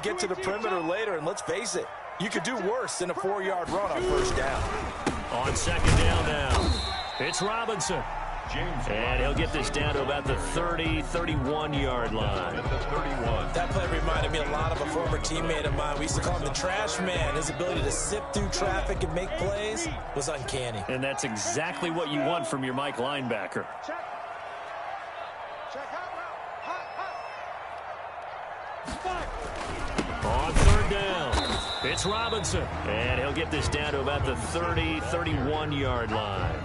to get to the perimeter later, and let's face it, you could do worse than a 4-yard run on first down. On second down now, it's Robinson. And he'll get this down to about the 30, 31-yard line. That play reminded me a lot of a former teammate of mine. We used to call him the trash man. His ability to sift through traffic and make plays was uncanny. And that's exactly what you want from your Mike linebacker. On third down, it's Robinson. And he'll get this down to about the 30, 31-yard line.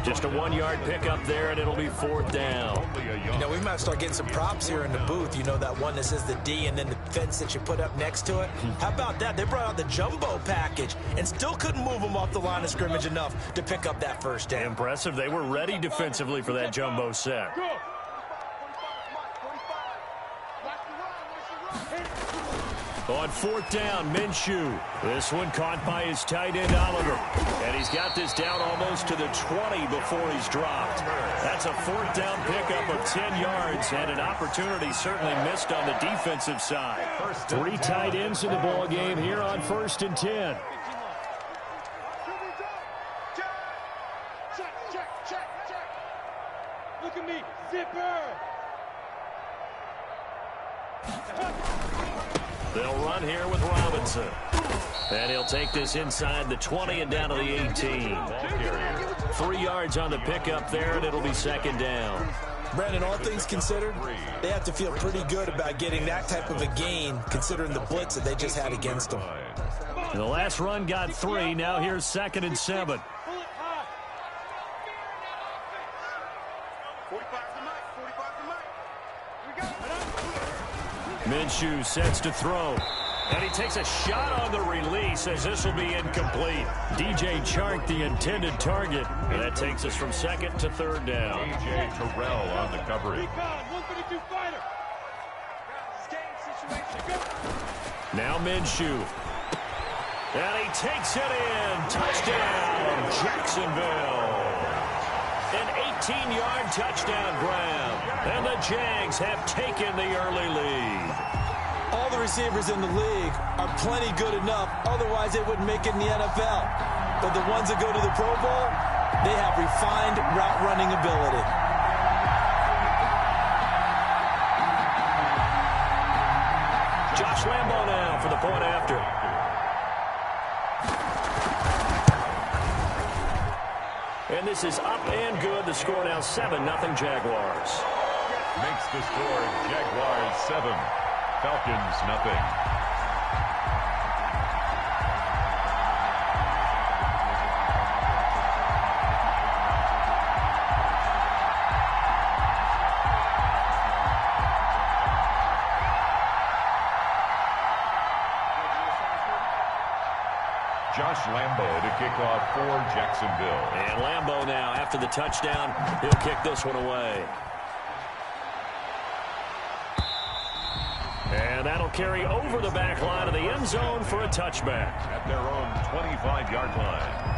Just a 1-yard pickup there, and it'll be fourth down. You know, we might start getting some props here in the booth. You know, that one that says the D and then the fence that you put up next to it? How about that? They brought out the jumbo package and still couldn't move them off the line of scrimmage enough to pick up that first down. Impressive. They were ready defensively for that jumbo set. On fourth down, Minshew. This one caught by his tight end, Oliver. And he's got this down almost to the 20 before he's dropped. That's a fourth down pickup of 10 yards, and an opportunity certainly missed on the defensive side. 3 tight ends in the ball game here on 1st and 10. Look at me, zipper. They'll run here with Robinson. And he'll take this inside the 20 and down to the 18. 3 yards on the pickup there, and it'll be second down. Brandon, all things considered, they have to feel pretty good about getting that type of a gain, considering the blitz that they just had against them. And the last run got 3. Now here's 2nd and 7. Minshew sets to throw. And he takes a shot on the release as this will be incomplete. DJ Chark, the intended target. And that takes us from 2nd to 3rd down. DJ Terrell on the coverage. Now Minshew. And he takes it in. Touchdown, Jacksonville. An 18-yard touchdown grab. And the Jags have taken the early lead. All the receivers in the league are plenty good enough. Otherwise, they wouldn't make it in the NFL. But the ones that go to the Pro Bowl, they have refined route running ability. Josh Lambo now for the point after. And this is up and good. The score now 7-0 Jaguars. Makes the score Jaguars 7, Falcons nothing. Josh Lambo to kick off for Jacksonville. And Lambo now, after the touchdown, he'll kick this one away. And that'll carry over the back line of the end zone for a touchback. At their own 25-yard line.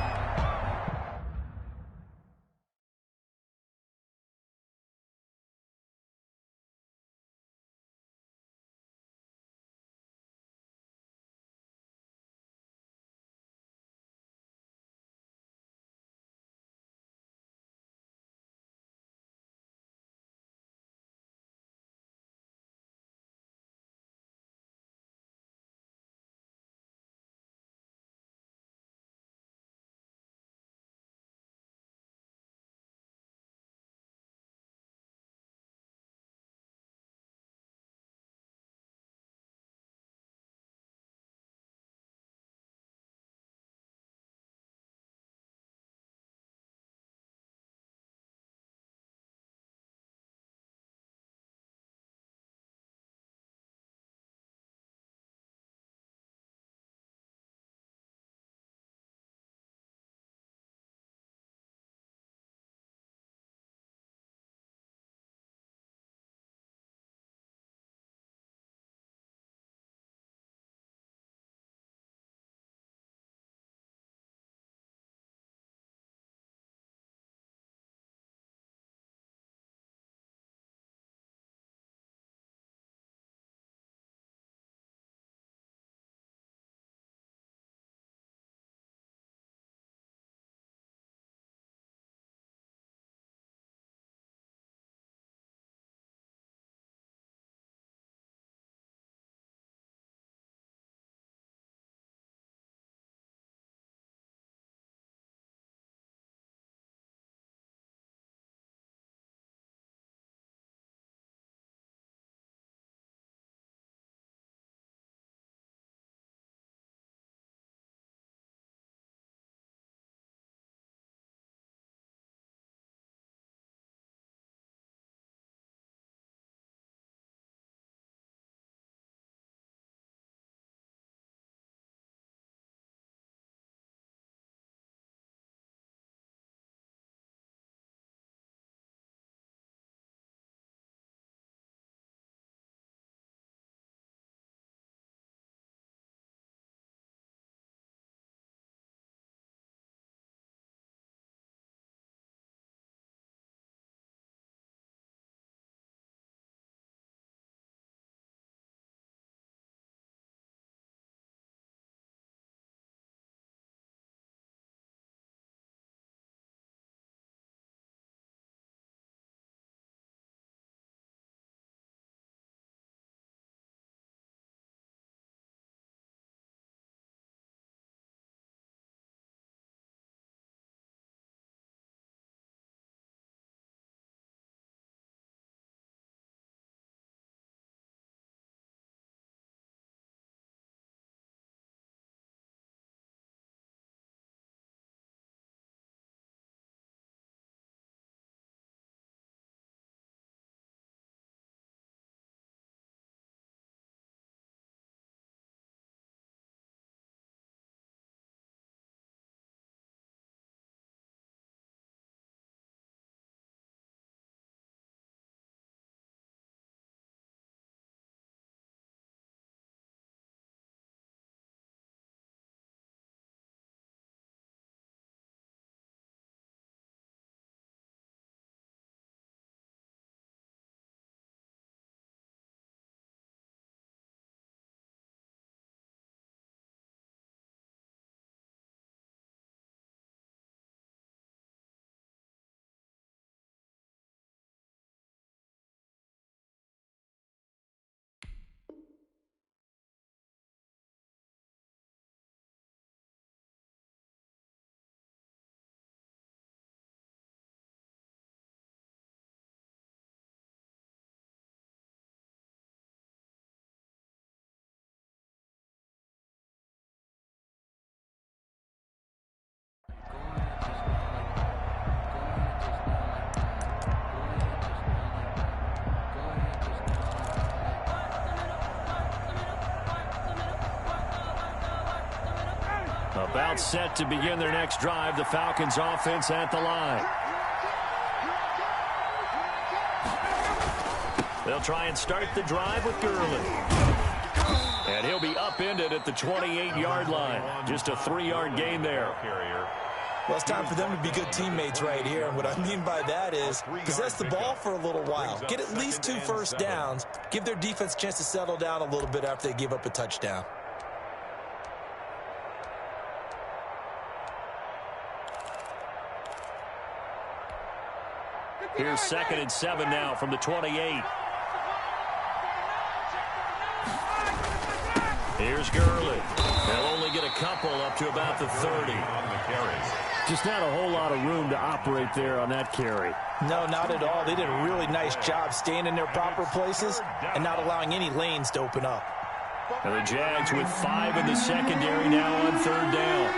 About set to begin their next drive. The Falcons offense at the line. They'll try and start the drive with Gurley. And he'll be upended at the 28-yard line. Just a 3-yard gain there. Well, it's time for them to be good teammates right here. And what I mean by that is possess the ball for a little while. Get at least 2 first downs. Give their defense a chance to settle down a little bit after they give up a touchdown. Here's 2nd and 7 now from the 28. Here's Gurley. They'll only get a couple up to about the 30. Just not a whole lot of room to operate there on that carry. No, not at all. They did a really nice job staying in their proper places and not allowing any lanes to open up. And the Jags with 5 in the secondary now on 3rd down.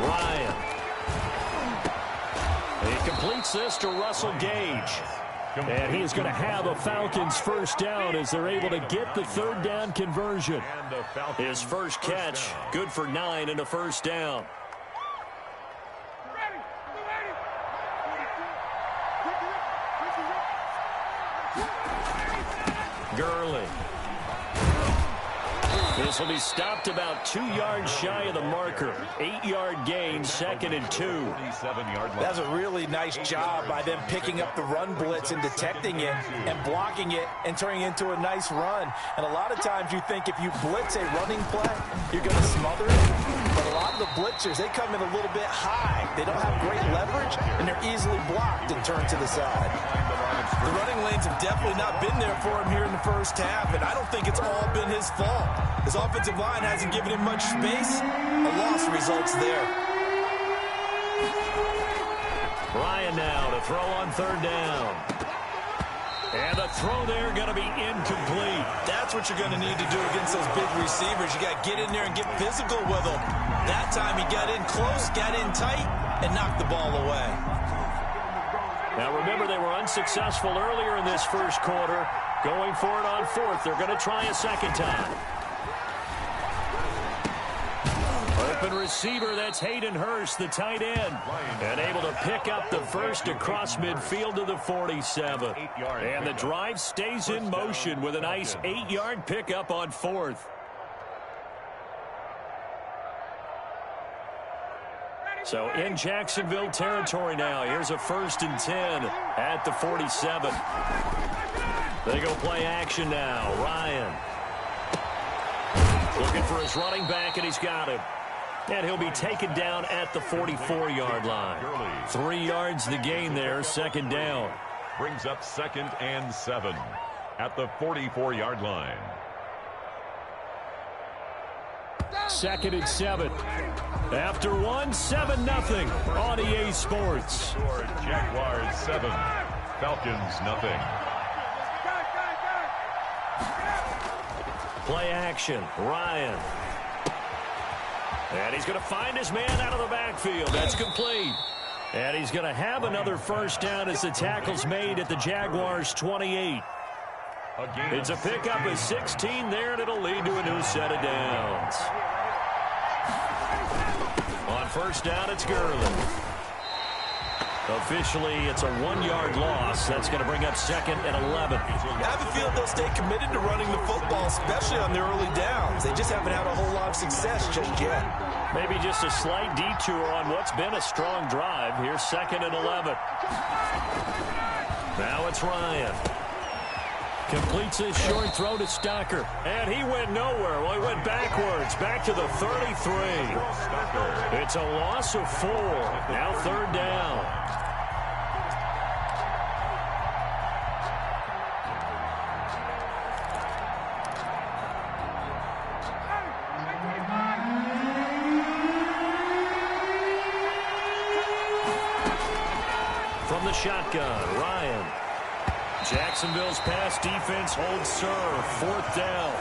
Ryan. He completes this to Russell Gage. And he is going to have a Falcons first down as they're able to get the 3rd down conversion. His first catch, good for 9 and a first down. Gurley. This will be stopped about 2 yards shy of the marker. 8-yard gain, 2nd and 2. That's a really nice job by them picking up the run blitz and detecting it and blocking it and turning it into a nice run. And a lot of times you think if you blitz a running play, you're going to smother it. But a lot of the blitzers, they come in a little bit high. They don't have great leverage, and they're easily blocked and turned to the side. The running lanes have definitely not been there for him here in the first half, and I don't think it's all been his fault. His offensive line hasn't given him much space. A loss results there. Ryan now to throw on 3rd down. And the throw there going to be incomplete. That's what you're going to need to do against those big receivers. You got to get in there and get physical with them. That time he got in close, got in tight, and knocked the ball away. Now remember, they were unsuccessful earlier in this first quarter. Going for it on 4th. They're going to try a second time. Open receiver, that's Hayden Hurst, the tight end. And able to pick up the first across midfield to the 47. And the drive stays in motion with a nice 8-yard pickup on 4th. So in Jacksonville territory now. Here's a 1st and 10 at the 47. They go play action now. Ryan. Looking for his running back, and he's got him. And he'll be taken down at the 44-yard line. 3 yards the gain there, 2nd down. Brings up 2nd and 7 at the 44-yard line. 2nd and 7. After 1, 7-0 on EA Sports. Jaguars 7, Falcons 0. Play action, Ryan. And he's going to find his man out of the backfield. That's complete. And he's going to have another first down as the tackle's made at the Jaguars' 28. It's a pickup of 16 there, and it'll lead to a new set of downs. On first down, it's Gurley. Officially, it's a 1-yard loss. That's going to bring up 2nd and 11. I have a feel they'll stay committed to running the football, especially on their early downs. They just haven't had a whole lot of success just yet. Maybe just a slight detour on what's been a strong drive. Here's 2nd and 11. Now it's Ryan. Completes his short throw to Stocker. And he went nowhere. Well, he went backwards, back to the 33. It's a loss of 4. Now 3rd down. From the shotgun, Ryan. Jacksonville's pass defense holds serve. 4th down.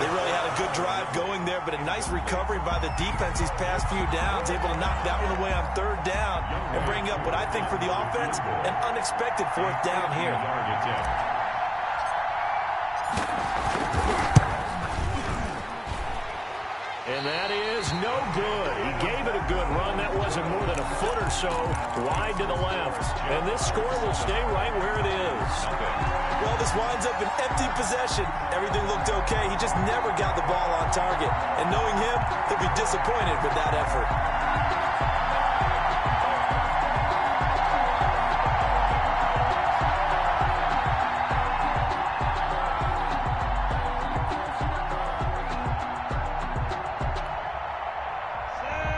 They really had a good drive going there, but a nice recovery by the defense these past few downs, able to knock that one away on 3rd down and bring up what I think for the offense, an unexpected 4th down here. And that is no good. He gave it a good run. That wasn't more than a foot or so wide to the left. And this score will stay right where it is. Well, this winds up an empty possession. Everything looked okay. He just never got the ball on target. And knowing him, he'll be disappointed with that effort.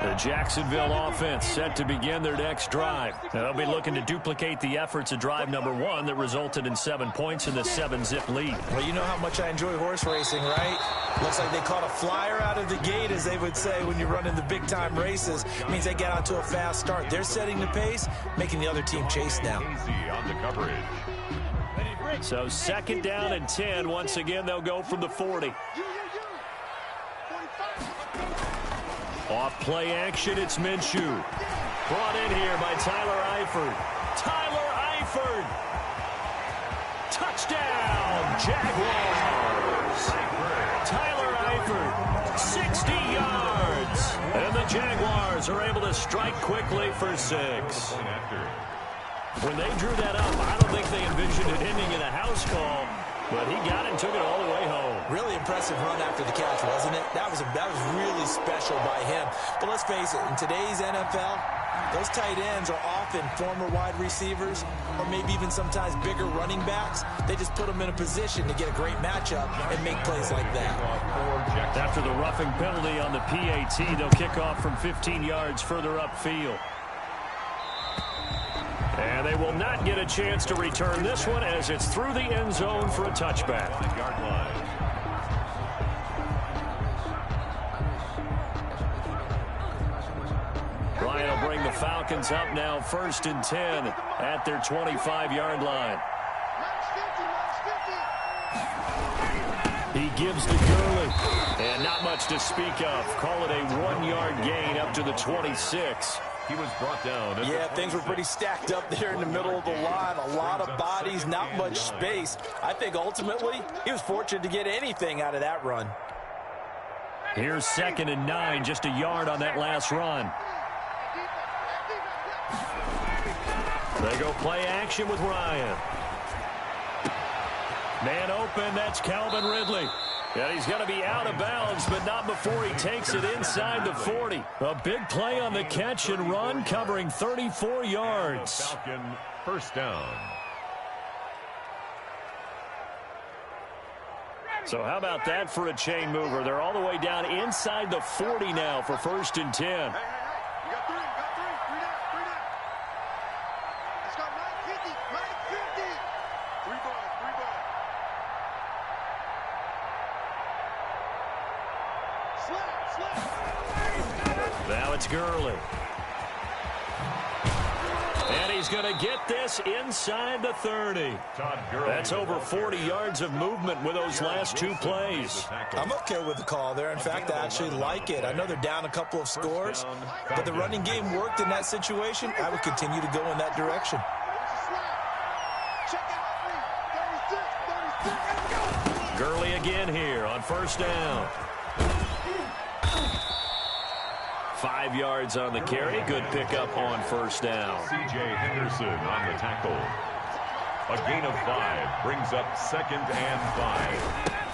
The Jacksonville offense set to begin their next drive. They'll be looking to duplicate the efforts of drive number 1 that resulted in 7 points in the 7-zip lead. Well, you know how much I enjoy horse racing, right? Looks like they caught a flyer out of the gate, as they would say when you're running the big-time races. It means they get onto a fast start. They're setting the pace, making the other team chase now. Easy on the coverage. So 2nd down and 10. Once again, they'll go from the 40. Off play action, it's Minshew. Brought in here by Tyler Eifert. Tyler Eifert! Touchdown, Jaguars! Tyler Eifert, 60 yards. And the Jaguars are able to strike quickly for 6. When they drew that up, I don't think they envisioned it ending in a house call. But he got it and took it all the way home. Really impressive run after the catch, wasn't it? That was really special by him. But let's face it, in today's NFL, those tight ends are often former wide receivers or maybe even sometimes bigger running backs. They just put them in a position to get a great matchup and make plays like that. After the roughing penalty on the PAT, they'll kick off from 15 yards further upfield. And they will not get a chance to return this one as it's through the end zone for a touchback. Ryan will bring the Falcons up now 1st and 10 at their 25-yard line. He gives to Gurley. And not much to speak of. Call it a 1-yard gain up to the 26. He was brought down. Yeah, things were pretty stacked up there in the middle of the line. A lot of bodies, not much space. I think ultimately he was fortunate to get anything out of that run. Here's 2nd and 9, just a yard on that last run. They go play action with Ryan. Man open, that's Calvin Ridley. And he's going to be out of bounds, but not before he takes it inside the 40. A big play on the catch and run, covering 34 yards. Falcon, 1st down. So how about that for a chain mover? They're all the way down inside the 40 now for 1st and 10. Now it's Gurley. And he's going to get this inside the 30. That's over 40 yards of movement with those last 2 plays. I'm okay with the call there. In fact, I actually like it. I know they're down a couple of scores, but the running game worked in that situation. I would continue to go in that direction. Gurley again here on 1st down. 5 yards on the carry. Good pickup on 1st down. C.J. Henderson on the tackle. A gain of 5 brings up 2nd and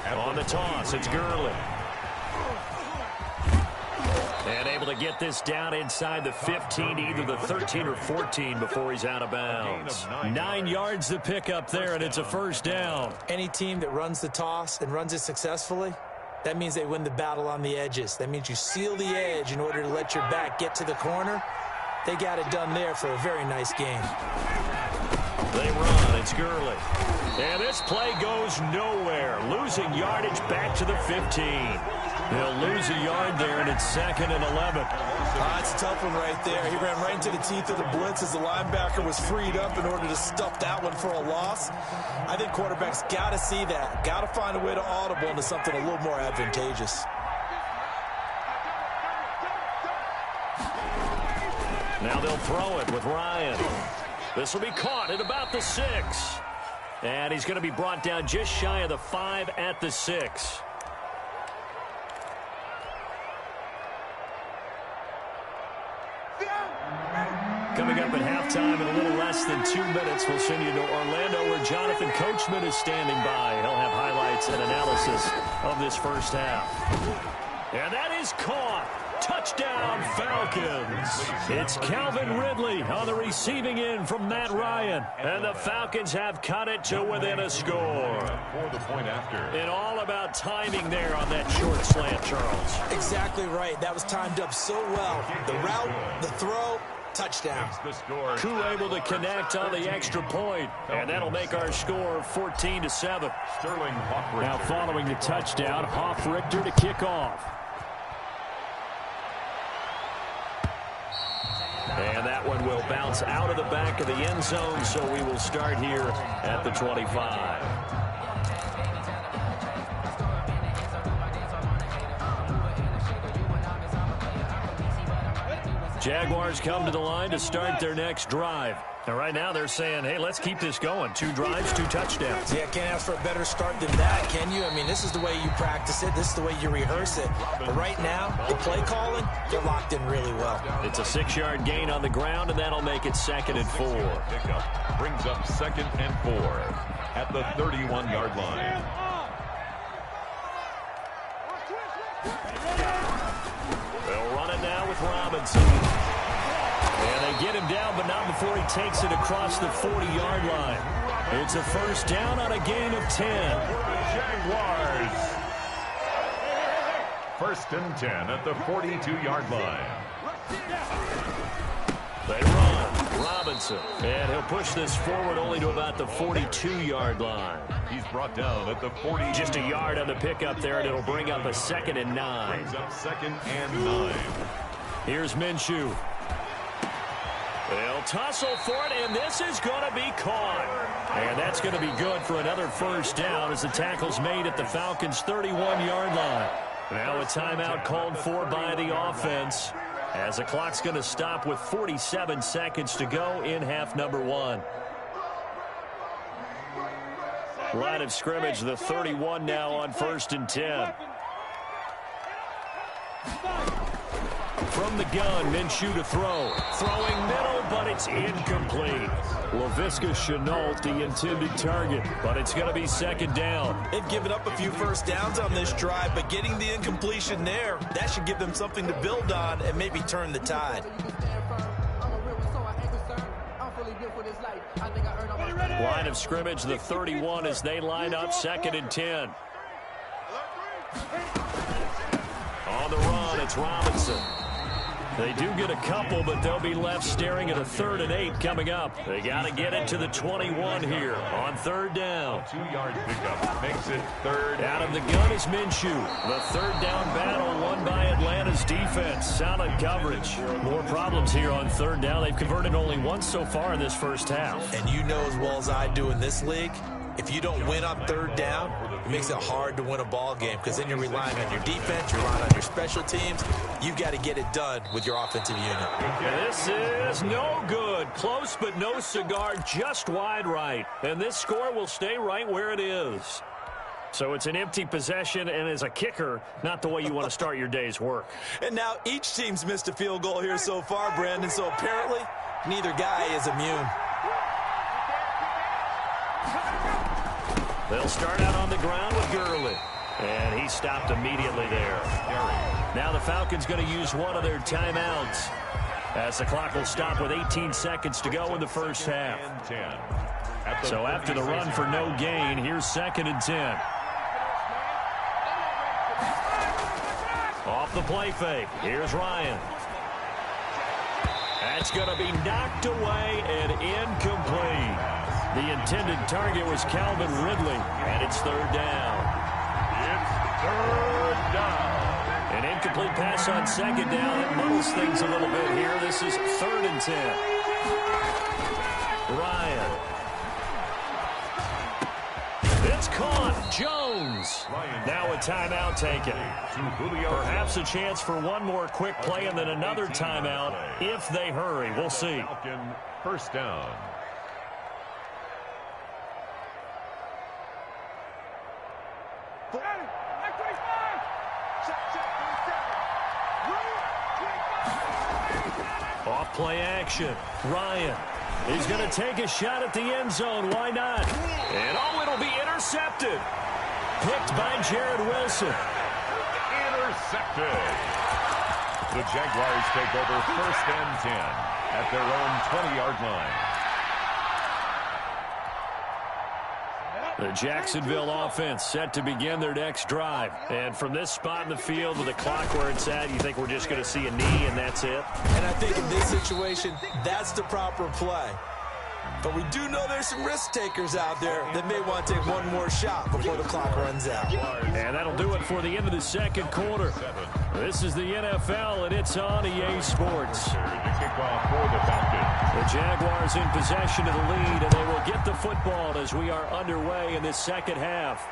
5. On the toss, it's Gurley. And able to get this down inside the 15, either the 13 or 14 before he's out of bounds. 9 yards to pick up there, and it's a 1st down. Any team that runs the toss and runs it successfully, that means they win the battle on the edges. That means you seal the edge in order to let your back get to the corner. They got it done there for a very nice game. They run. It's Gurley. And this play goes nowhere. Losing yardage back to the 15. They'll lose a yard there, and it's 2nd and 11. It's a tough one right there. He ran right into the teeth of the blitz as the linebacker was freed up in order to stuff that one for a loss. I think quarterbacks got to see that. Got to find a way to audible into something a little more advantageous. Now they'll throw it with Ryan. This will be caught at about the 6. And he's going to be brought down just shy of the 5 at the 6. coming up at halftime in a little less than 2 minutes. We'll send you to Orlando where Jonathan Coachman is standing by. He'll have highlights and analysis of this first half. And that is caught. Touchdown, Falcons. It's Calvin Ridley on the receiving end from Matt Ryan. And the Falcons have cut it to within a score. For the point after. And all about timing there on that short slant, Charles. Exactly right. That was timed up so well. The route, the throw, touchdown. Koo able to connect on the extra point, and that'll make our score 14-7. Sterling Hoffrichter. Now following the touchdown, Hoffrichter to kick off. And that one will bounce out of the back of the end zone, so we will start here at the 25. Jaguars come to the line to start their next drive. And right now they're saying, hey, let's keep this going. 2 drives, 2 touchdowns. Yeah, can't ask for a better start than that, can you? I mean, this is the way you practice it. This is the way you rehearse it. But right now, the play calling, they're locked in really well. It's a 6-yard gain on the ground, and that'll make it 2nd and 4. Pickup brings up 2nd and 4 at the 31-yard line. They'll run it now with Robinson. And they get him down, but not before he takes it across the 40-yard line. It's a first down on a gain of 10. Jaguars. 1st and 10 at the 42-yard line. They run. Robinson. And he'll push this forward only to about the 42-yard line. He's brought down at the 40. Just a yard on the pickup there, and it'll bring up a 2nd and 9. Brings up 2nd and 9. Here's Minshew. They'll tussle for it, and this is going to be caught. And that's going to be good for another first down as the tackle's made at the Falcons' 31-yard line. Now a timeout called for by the offense as the clock's going to stop with 47 seconds to go in half number 1. Line of scrimmage, the 31 now on 1st and 10. From the gun, Minshew to throw. Throwing middle, but it's incomplete. Laviska Shenault, the intended target, but it's going to be 2nd down. They've given up a few first downs on this drive, but getting the incompletion there, that should give them something to build on and maybe turn the tide. Line of scrimmage, the 31 as they line up 2nd and 10. On the run, it's Robinson. They do get a couple, but they'll be left staring at a 3rd and 8 coming up. They got to get it to the 21 here on 3rd down. 2-yard pickup makes it 3rd. Out of the gun is Minshew. The 3rd down battle won by Atlanta's defense. Solid coverage. More problems here on 3rd down. They've converted only once so far in this first half. And you know as well as I do in this league, if you don't win on 3rd down, it makes it hard to win a ball game because then you're relying on your defense, you're relying on your special teams. You've got to get it done with your offensive unit. This is no good. Close but no cigar, just wide right. And this score will stay right where it is. So it's an empty possession, and as a kicker, not the way you want to start your day's work. And now each team's missed a field goal here so far, Brandon, so apparently neither guy is immune. They'll start out on the ground with Gurley. And he stopped immediately there. Now the Falcons going to use one of their timeouts as the clock will stop with 18 seconds to go in the first half. So after the run for no gain, here's 2nd and 10. Off the play fake. Here's Ryan. That's going to be knocked away and incomplete. The intended target was Calvin Ridley, and it's 3rd down. It's 3rd down. An incomplete pass on 2nd down. It muddles things a little bit here. This is 3rd and 10. Ryan. It's caught. Jones. Now a timeout taken. Perhaps a chance for one more quick play and then another timeout if they hurry. We'll see. First down. Off play action. Ryan. He's going to take a shot at the end zone. Why not? And it'll be intercepted. Picked by Jared Wilson. Intercepted. The Jaguars take over 1st and 10 at their own 20-yard line. The Jacksonville offense set to begin their next drive. And from this spot in the field with the clock where it's at, you think we're just going to see a knee and that's it? And I think in this situation, that's the proper play. But we do know there's some risk takers out there that may want to take one more shot before the clock runs out. And that'll do it for the end of the second quarter. This is the NFL, and it's on EA Sports. The kickoff for the Falcons. The Jaguars in possession of the lead, and they will get the football as we are underway in this second half.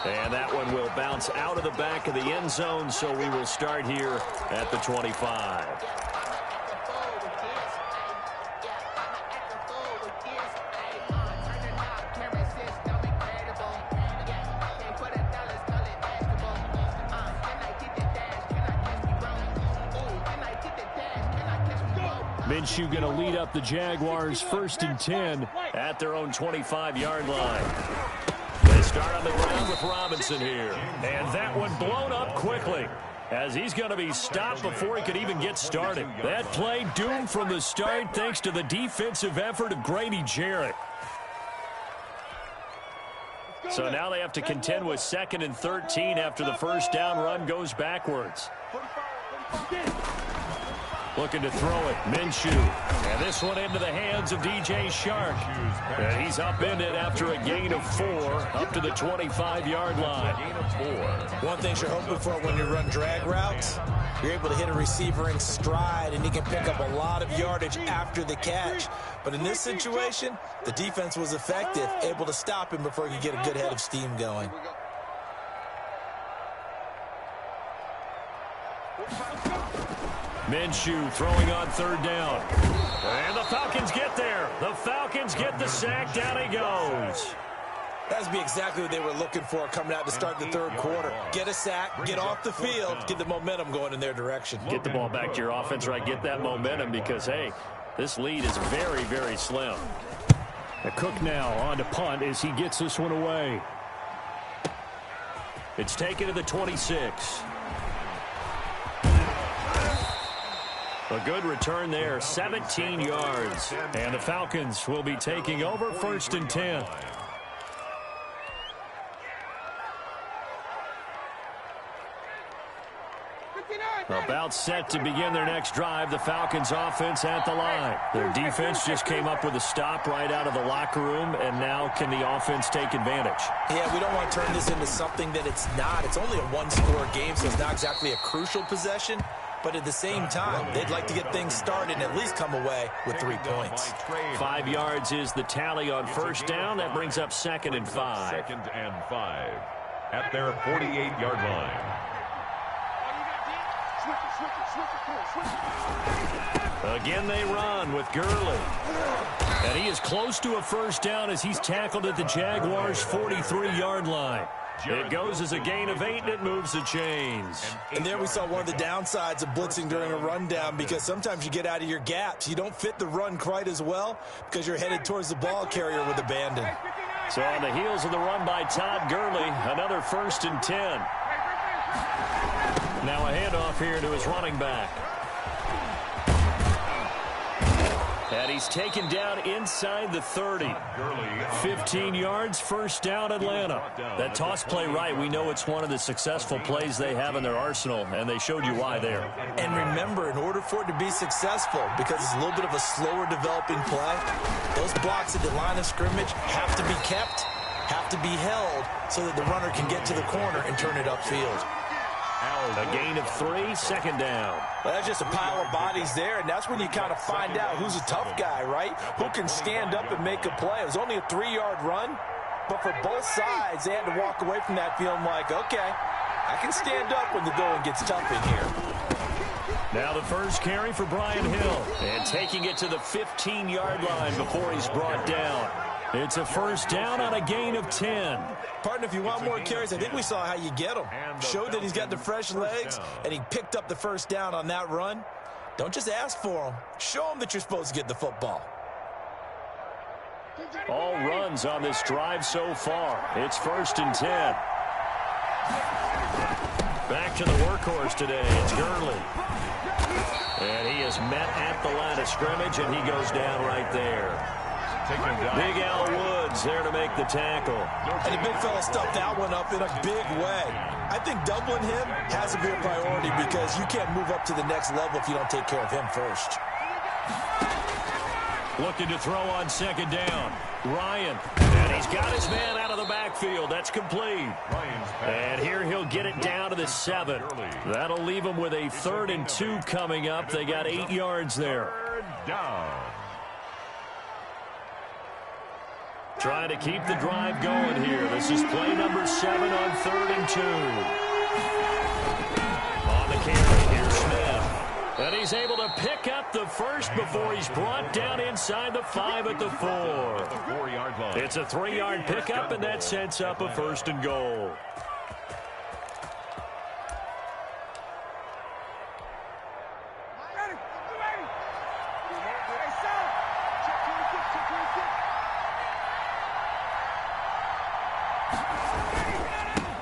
And that one will bounce out of the back of the end zone, so we will start here at the 25. Minshew going to lead up the Jaguars 1st and 10 at their own 25-yard line. They start on the ground with Robinson here. And that one blown up quickly as he's going to be stopped before he could even get started. That play doomed from the start thanks to the defensive effort of Grady Jarrett. So now they have to contend with 2nd and 13 after the first down run goes backwards. Looking to throw it, Minshew. And this one into the hands of DJ Shark. And he's upended after a gain of 4 up to the 25-yard line. One thing you're hoping for when you run drag routes, you're able to hit a receiver in stride, and he can pick up a lot of yardage after the catch. But in this situation, the defense was effective, able to stop him before he could get a good head of steam going. Minshew throwing on 3rd down. And the Falcons get there. The Falcons get the sack. Down he goes. That's be exactly what they were looking for coming out to start the 3rd quarter. Get a sack, get off the field, get the momentum going in their direction. Get the ball back to your offense, right? Get that momentum because, hey, this lead is very, very slim. Cook now on to punt as he gets this one away. It's taken to the 26. A good return there, 17 yards. And the Falcons will be taking over 1st and 10. About set to begin their next drive, the Falcons offense at the line. Their defense just came up with a stop right out of the locker room, and now can the offense take advantage? Yeah, we don't want to turn this into something that it's not. It's only a one-score game, so it's not exactly a crucial possession. But at the same time, they'd like to get things started and at least come away with 3 points. 5 yards is the tally on 1st down. That brings up 2nd and 5. 2nd and 5 at their 48-yard line. Again, they run with Gurley. And he is close to a 1st down as he's tackled at the Jaguars' 43-yard line. It goes as a gain of 8, and it moves the chains. And there we saw one of the downsides of blitzing during a rundown, because sometimes you get out of your gaps. You don't fit the run quite as well because you're headed towards the ball carrier with abandon. So on the heels of the run by Todd Gurley, another 1st and 10. Now a handoff here to his running back. And he's taken down inside the 30. 15 yards, 1st down, Atlanta. That toss play right, we know it's one of the successful plays they have in their arsenal, and they showed you why there. And remember, in order for it to be successful, because it's a little bit of a slower developing play, those blocks at the line of scrimmage have to be kept, have to be held, so that the runner can get to the corner and turn it upfield. A gain of 3, 2nd down. Well, that's just a pile of bodies there, and that's when you kind of find out who's a tough guy, right? Who can stand up and make a play. It was only a 3-yard run, but for both sides, they had to walk away from that feeling like, okay, I can stand up when the going gets tough in here. Now the first carry for Brian Hill, and taking it to the 15-yard line before he's brought down. It's a 1st down on a gain of 10. Partner, if you want more carries, I think we saw how you get them. Showed that he's got the fresh legs, and he picked up the 1st down on that run. Don't just ask for them. Show them that you're supposed to get the football. All runs on this drive so far. It's 1st and 10. Back to the workhorse today. It's Gurley. And he is met at the line of scrimmage, and he goes down right there. Big Al Woods there to make the tackle. And the big fella stuffed that one up in a big way. I think doubling him has to be a priority because you can't move up to the next level if you don't take care of him first. Looking to throw on 2nd down. Ryan. And he's got his man out of the backfield. That's complete. And here he'll get it down to the 7. That'll leave him with a 3rd and 2 coming up. They got 8 yards there. Down. Trying to keep the drive going here. This is play number 7 on 3rd and 2. On the carry, here's Smith. And he's able to pick up the first before he's brought down inside the 5 at the 4. It's a 3-yard pickup, and that sets up a 1st and goal.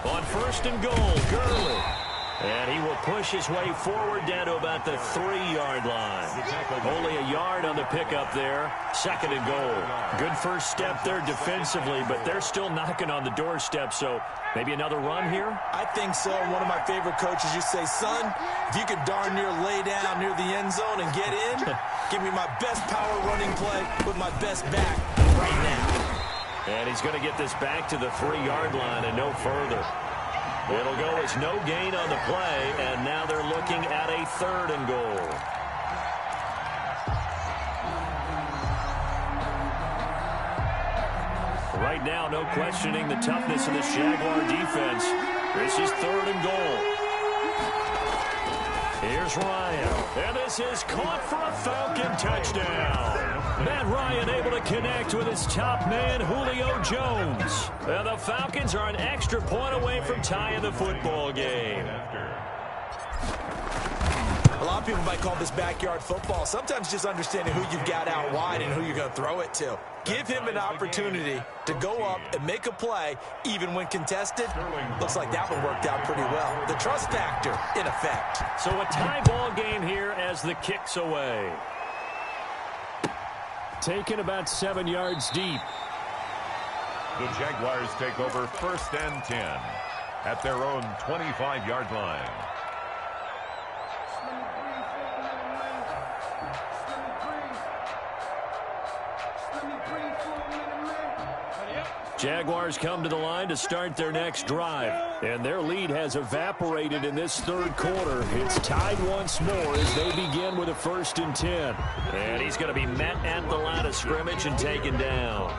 On 1st and goal, Gurley. And he will push his way forward down to about the 3-yard line. Only a yard on the pickup there. 2nd and goal. Good first step there defensively, but they're still knocking on the doorstep, so maybe another run here? I think so. One of my favorite coaches used to say, son, if you could darn near lay down near the end zone and get in, give me my best power running play with my best back right now. And he's going to get this back to the 3-yard line and no further. It'll go as no gain on the play, and now they're looking at a 3rd and goal. Right now, no questioning the toughness of this Jaguar defense. This is 3rd and goal. Here's Ryan, and this is caught for a Falcon touchdown. Matt Ryan able to connect with his top man, Julio Jones. And the Falcons are an extra point away from tying the football game. A lot of people might call this backyard football. Sometimes just understanding who you've got out wide and who you're going to throw it to. Give him an opportunity to go up and make a play, even when contested. Looks like that one worked out pretty well. The trust factor in effect. So a tie ball game here as the kick's away. Taken about 7 yards deep. The Jaguars take over 1st and 10 at their own 25-yard line. Jaguars come to the line to start their next drive. And their lead has evaporated in this 3rd quarter. It's tied once more as they begin with a 1st and 10. And he's going to be met at the line of scrimmage and taken down.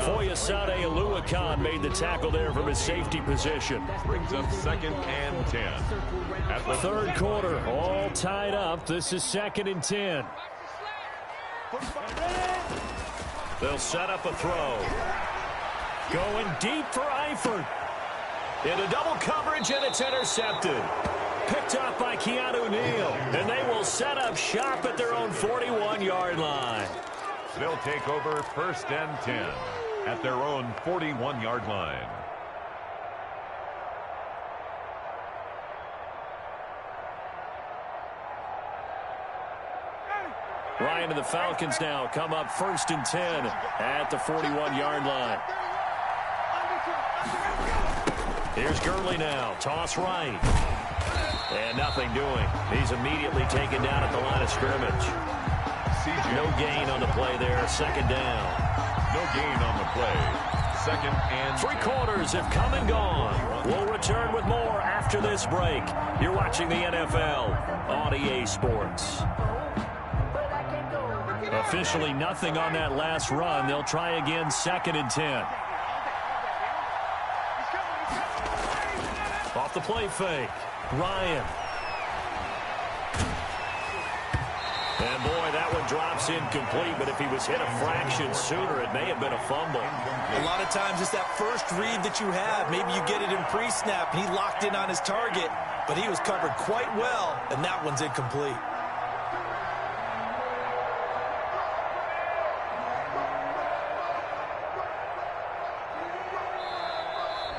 Foyesade Oluwakan made the tackle there from his safety position. Brings up 2nd and 10. At the 3rd quarter, all tied up. This is 2nd and 10. They'll set up a throw. Going deep for Eifert. Into double coverage, and it's intercepted. Picked up by Keanu Neal. And they will set up shop at their own 41-yard line. They'll take over 1st and 10 at their own 41-yard line. Ryan and the Falcons now come up 1st and 10 at the 41-yard line. Here's Gurley now. Toss right. And nothing doing. He's immediately taken down at the line of scrimmage. No gain on the play there. 2nd down. No gain on the play. 2nd and 3 quarters have come and gone. We'll return with more after this break. You're watching the NFL on EA Sports. Officially nothing on that last run. They'll try again 2nd and 10. Off the play fake. Ryan. And boy, that one drops incomplete, but if he was hit a fraction sooner, it may have been a fumble. A lot of times it's that first read that you have. Maybe you get it in pre-snap. He locked in on his target, but he was covered quite well, and that one's incomplete.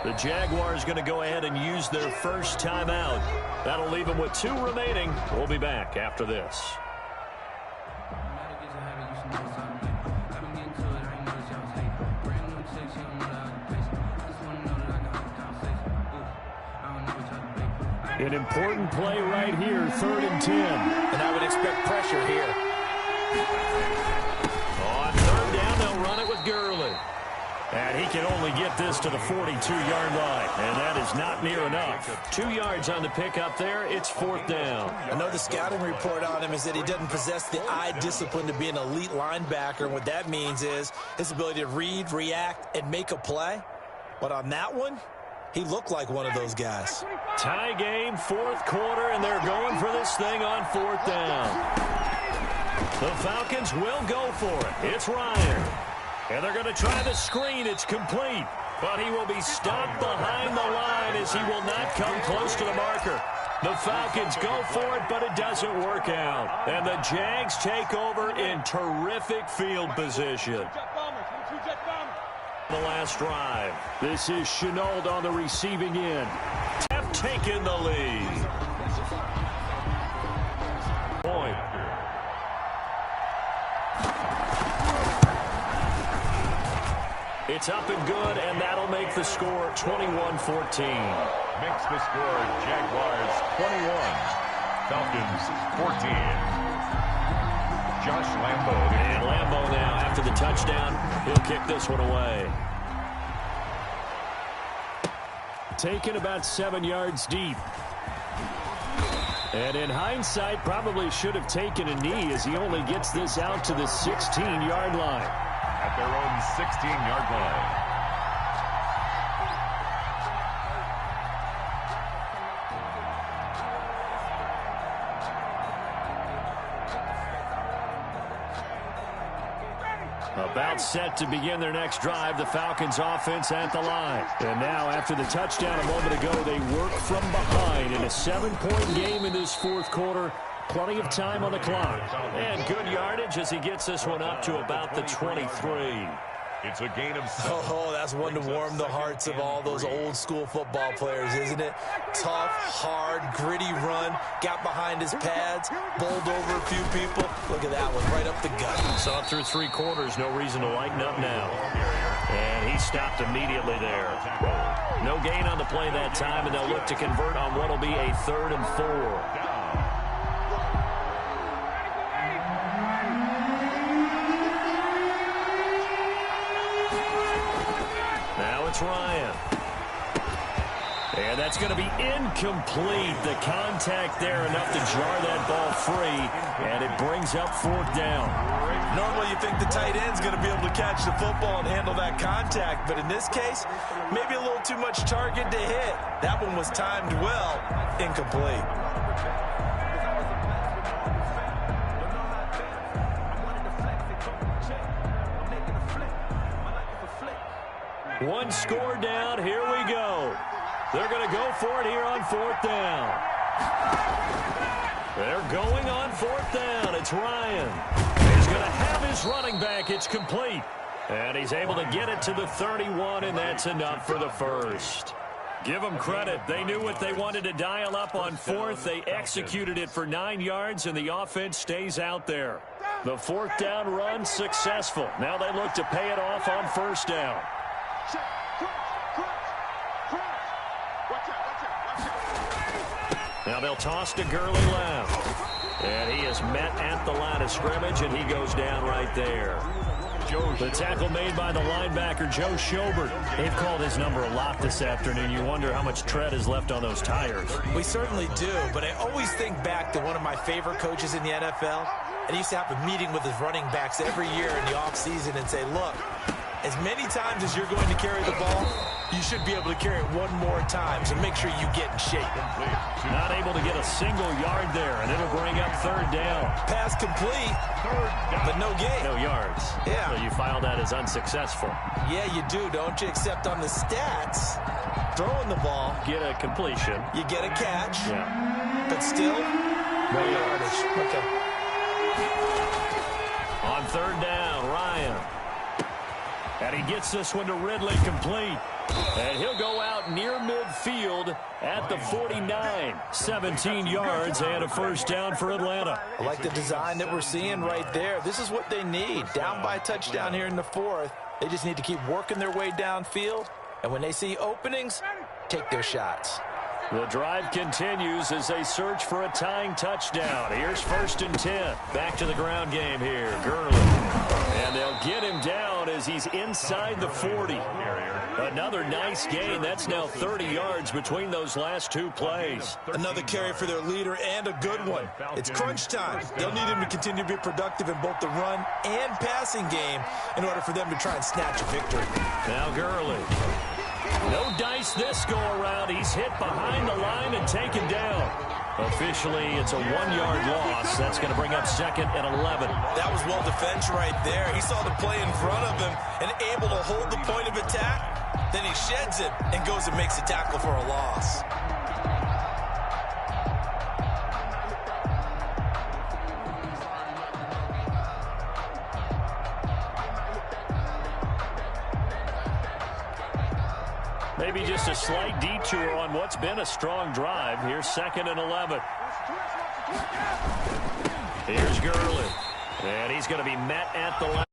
The Jaguars going to go ahead and use their first timeout. That'll leave them with 2 remaining. We'll be back after this. An important play right here, 3rd and 10. And I would expect pressure here. On 3rd down, they'll run it with Gurley. And he can only get this to the 42-yard line. And that is not near enough. 2 yards on the pickup there. It's 4th down. I know the scouting report on him is that he doesn't possess the eye discipline to be an elite linebacker. And what that means is his ability to read, react, and make a play. But on that one, he looked like one of those guys. Tie game, 4th quarter, and they're going for this thing on 4th down. The Falcons will go for it. It's Ryan. And they're going to try the screen. It's complete. But he will be stopped behind the line as he will not come close to the marker. The Falcons go for it, but it doesn't work out. And the Jags take over in terrific field position. The last drive. This is Chenault on the receiving end. Have taken the lead. Point. It's up and good, and that'll make the score 21-14. Makes the score Jaguars 21, Falcons 14. Josh Lambo. And Lambo now, after the touchdown, he'll kick this one away. Taken about 7 yards deep. And in hindsight, probably should have taken a knee as he only gets this out to the 16-yard line. At their own 16-yard line. About set to begin their next drive, the Falcons offense at the line. And now, after the touchdown a moment ago, they work from behind in a 7-point game in this 4th quarter. Plenty of time on the clock. And good yardage as he gets this one up to about the 23. It's a gain of 7. Oh, that's one to warm the hearts of all those old school football players, isn't it? Tough, hard, gritty run. Got behind his pads, bowled over a few people. Look at that one, right up the gut. Saw through 3 quarters, no reason to lighten up now. And he stopped immediately there. No gain on the play that time, and they'll look to convert on what will be a 3rd and 4. It's Ryan. And that's going to be incomplete. The contact there enough to jar that ball free, and it brings up 4th down. Normally you think the tight end's going to be able to catch the football and handle that contact, but in this case, maybe a little too much target to hit. That one was timed well, incomplete. One score down. Here we go. They're going to go for it here on 4th down. They're going on 4th down. It's Ryan. He's going to have his running back. It's complete. And he's able to get it to the 31, and that's enough for the first. Give them credit. They knew what they wanted to dial up on 4th. They executed it for 9 yards, and the offense stays out there. The 4th down run successful. Now they look to pay it off on 1st down. Now they'll toss to Gurley left. And he is met at the line of scrimmage, and he goes down right there. The tackle made by the linebacker, Joe Schobert. They've called his number a lot this afternoon. You wonder how much tread is left on those tires. We certainly do, but I always think back to one of my favorite coaches in the NFL. And he used to have a meeting with his running backs every year in the offseason and say, look, as many times as you're going to carry the ball, you should be able to carry it one more time, so make sure you get in shape. Not able to get a single yard there, and it'll bring up 3rd down. Pass complete, but no gain. No yards. Yeah. So you file that as unsuccessful. Yeah, you do, don't you? Except on the stats, throwing the ball. Get a completion. You get a catch. Yeah. But still, no yardage. Okay. On 3rd down, Ryan. And he gets this one to Ridley complete. And he'll go out near midfield at the 49. 17 yards and a first down for Atlanta. I like the design that we're seeing right there. This is what they need. Down by a touchdown here in the fourth. They just need to keep working their way downfield. And when they see openings, take their shots. The drive continues as they search for a tying touchdown. Here's 1st and 10. Back to the ground game here. Gurley. And they'll get him down as he's inside the 40. Another nice gain. That's now 30 yards between those last two plays. Another carry for their leader and a good one. It's crunch time. They'll need him to continue to be productive in both the run and passing game in order for them to try and snatch a victory. Now Gurley. No dice this go-around. He's hit behind the line and taken down. Officially, it's a 1-yard loss. That's going to bring up 2nd and 11. That was well defense right there. He saw the play in front of him and able to hold the point of attack. Then he sheds it and goes and makes a tackle for a loss. Maybe just a slight detour on what's been a strong drive. Here's 2nd and 11. Here's Gurley. And he's going to be met at the line.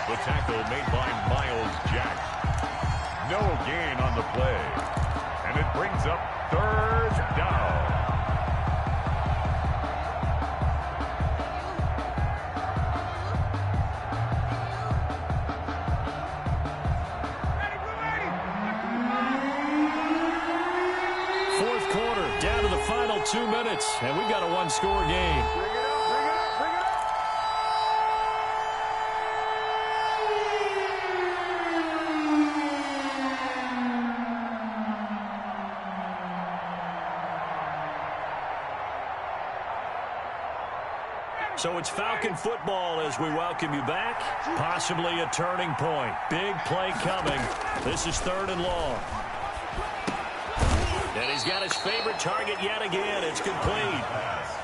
The tackle made by Miles Jack. No gain on the play. And it brings up 3rd down. Fourth quarter, down to the final 2 minutes, and we've got a one-score game. So it's Falcon football as we welcome you back. Possibly a turning point. Big play coming. This is 3rd and long. And he's got his favorite target yet again. It's complete.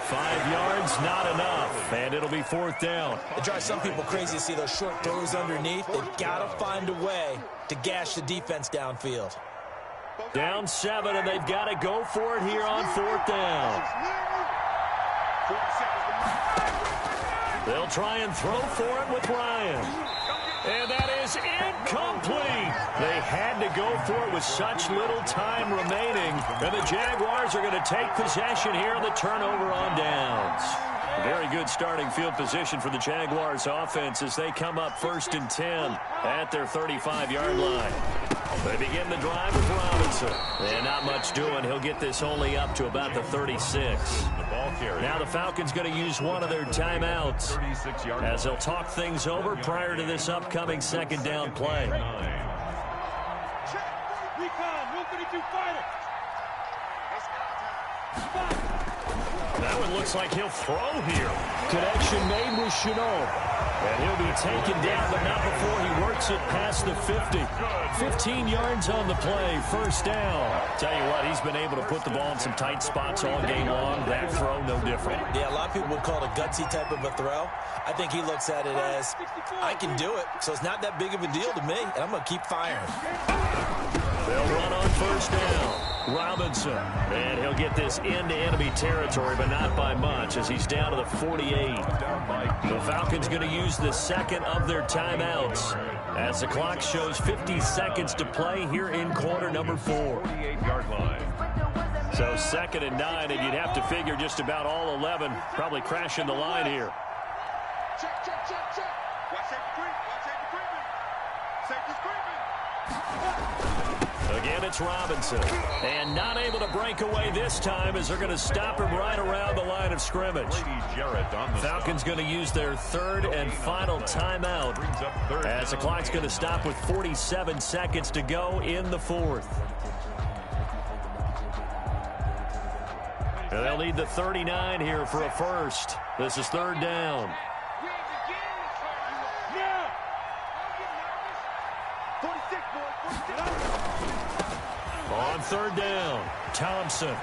5 yards, not enough. And it'll be 4th down. It drives some people crazy to see those short throws underneath. They've got to find a way to gash the defense downfield. Down 7, and they've got to go for it here on 4th down. They'll try and throw for it with Ryan. And that is incomplete. They had to go for it with such little time remaining. And the Jaguars are going to take possession here on the turnover on downs. A very good starting field position for the Jaguars offense as they come up 1st and 10 at their 35-yard line. They begin the drive with Robinson. And not much doing. He'll get this only up to about the 36. Now the Falcons going to use one of their timeouts as they'll talk things over prior to this upcoming 2nd down play. That one looks like he'll throw here. Connection made with Chenault. And he'll be taken down, but not before he works it past the 50. 15 yards on the play, 1st down. Tell you what, he's been able to put the ball in some tight spots all game long. That throw, no different. Yeah, a lot of people would call it a gutsy type of a throw. I think he looks at it as, I can do it, so it's not that big of a deal to me, and I'm going to keep firing. They'll run on first down. Robinson. And he'll get this into enemy territory, but not by much as he's down to the 48. The Falcons going to use the second of their timeouts as the clock shows 50 seconds to play here in quarter number 4. 48-yard line. So 2nd and 9, and you'd have to figure just about all 11 probably crashing the line here. Check, check, check, check. Watch safety creep. Watch safety creeping. Safety's creeping. Again, it's Robinson. And not able to break away this time as they're going to stop him right around the line of scrimmage. Falcons going to use their 3rd and final timeout as the clock's going to stop with 47 seconds to go in the 4th. And they'll need the 39 here for a first. This is 3rd down. On 3rd down, Thompson.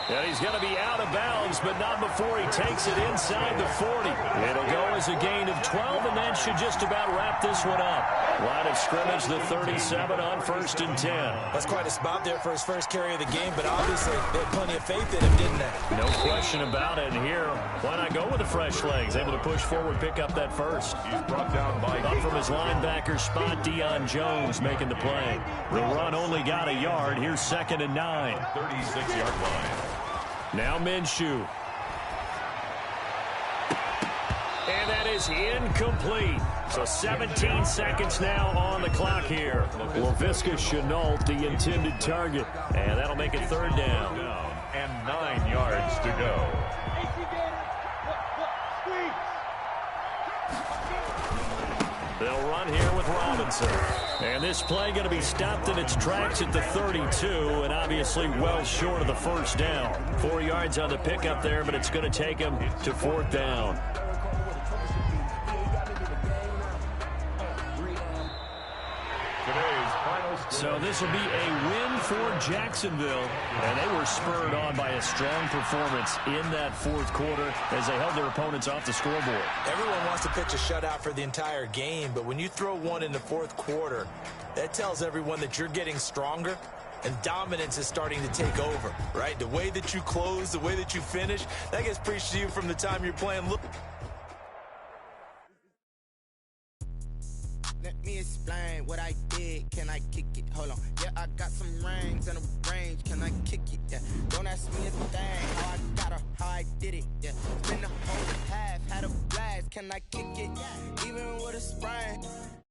And he's going to be out of bounds, but not before he takes it inside the 40. It'll go as a gain of 12, and that should just about wrap this one up. Line of scrimmage, the 37 on 1st and 10. That's quite a spot there for his first carry of the game, but obviously they had plenty of faith in him, didn't they? No question about it. And here, why not go with the fresh legs? Able to push forward, pick up that first. He's brought down by Up from his linebacker spot, Deion Jones making the play. The run only got a yard. Here's 2nd and 9. 36-yard line. Now Minshew. And that is incomplete. So 17 seconds now on the clock here. Laviska Shenault, the intended target. And that'll make it 3rd down. And 9 yards to go. They'll run here with Robinson. And this play going to be stopped in its tracks at the 32, and obviously well short of the first down. 4 yards on the pickup there, but it's going to take him to 4th down. So this will be a win for Jacksonville, and they were spurred on by a strong performance in that 4th quarter as they held their opponents off the scoreboard. Everyone wants to pitch a shutout for the entire game, but when you throw one in the 4th quarter, that tells everyone that you're getting stronger and dominance is starting to take over, right? The way that you close, the way that you finish, that gets preached to you from the time you're playing. Look. Let me explain what I did. Can I kick it? Hold on. Yeah, I got some rings and a range. Can I kick it? Yeah. Don't ask me a thing. How I got her, how I did it. Yeah. Spin the whole half, had a blast. Can I kick it? Even with a sprain.